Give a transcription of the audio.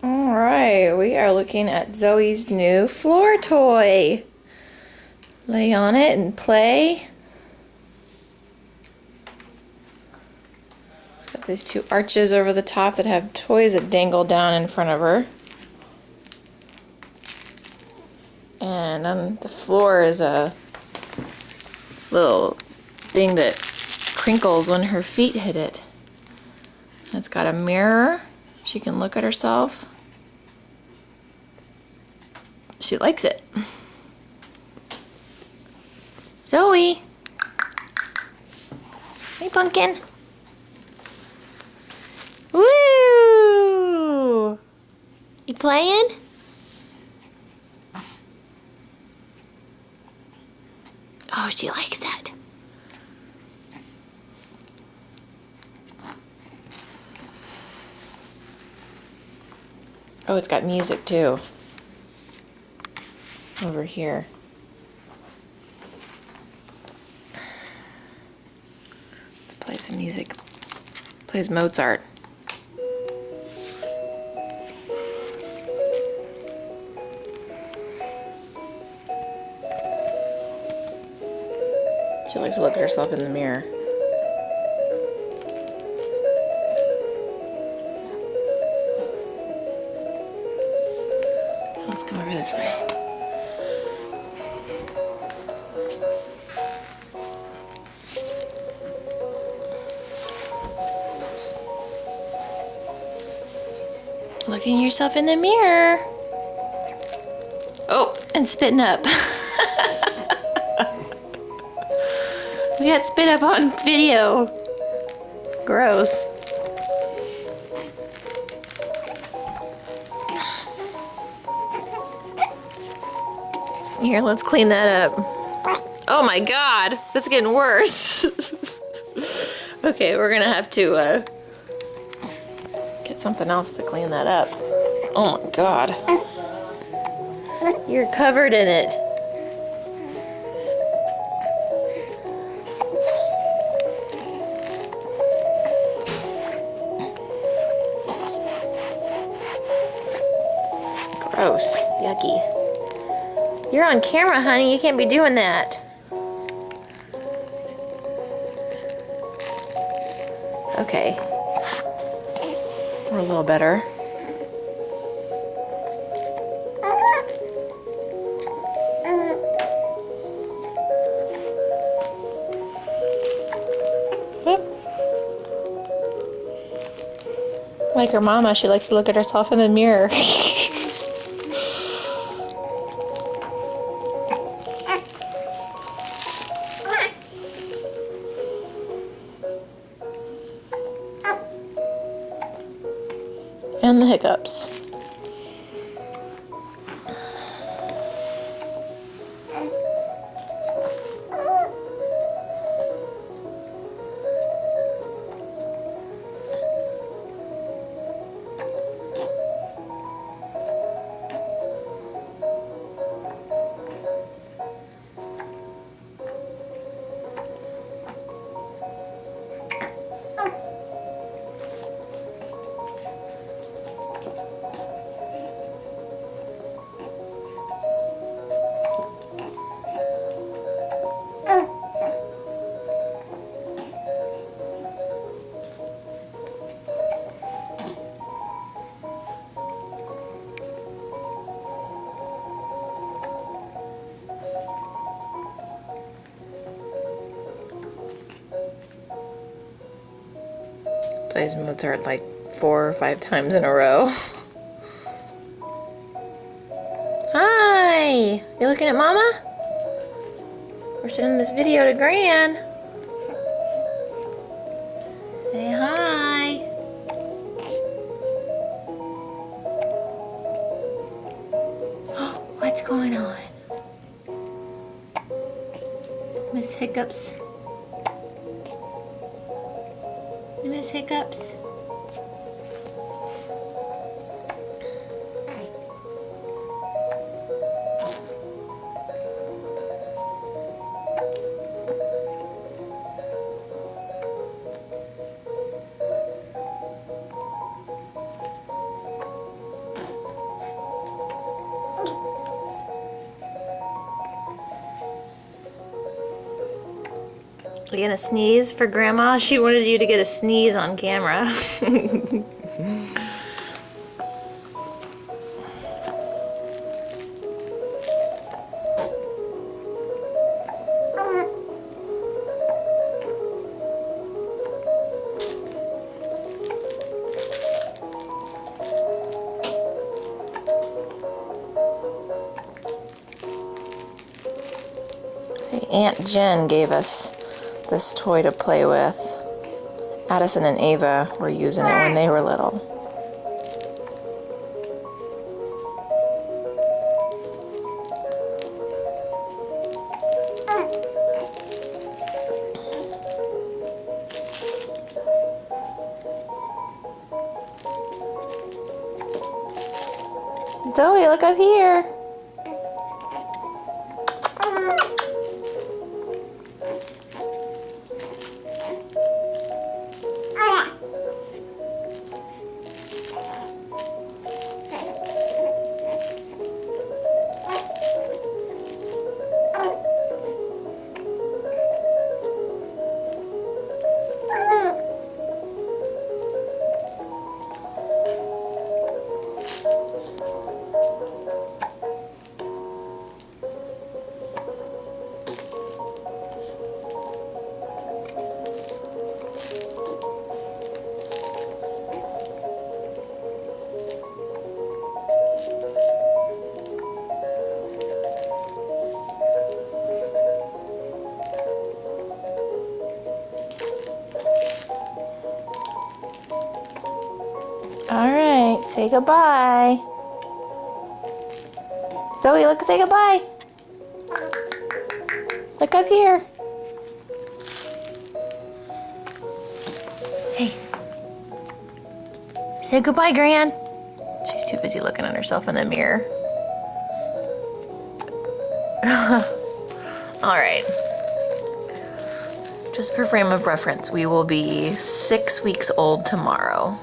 All right, we are looking at Zoe's new floor toy. Lay on it and play. It's got these two arches over the top that have toys that dangle down in front of her. And on the floor is a little thing that crinkles when her feet hit it. It's got a mirror. She can look at herself. She likes it. Zoe! Hey, Pumpkin! Woo! You playing? Oh, she likes that. Oh, it's got music too. Over here. Let's play some music. Plays Mozart. She likes to look at herself in the mirror. Let's come over this way. Looking at yourself in the mirror. Oh, and spitting up. We got spit up on video. Gross. Here, let's clean that up. Oh my god, that's getting worse. Okay, we're gonna have to get something else to clean that up. Oh my god. You're covered in it. Gross. Yucky. You're on camera, honey. You can't be doing that. Okay. We're a little better. Like her mama, she likes to look at herself in the mirror. And the hiccups. Plays Mozart like 4 or 5 times in a row. Hi! You looking at Mama? We're sending this video to Gran. Say hi. What's going on? Miss Hiccups. Miss Hiccups. Are you gonna sneeze for Grandma? She wanted you to get a sneeze on camera. See, Aunt Jen gave us this toy to play with. Addison and Ava were using it when they were little. Zoe, look up here. Alright, say goodbye. Zoe, look, say goodbye. Look up here. Hey. Say goodbye, Gran. She's too busy looking at herself in the mirror. Alright. Just for frame of reference, we will be 6 weeks old tomorrow.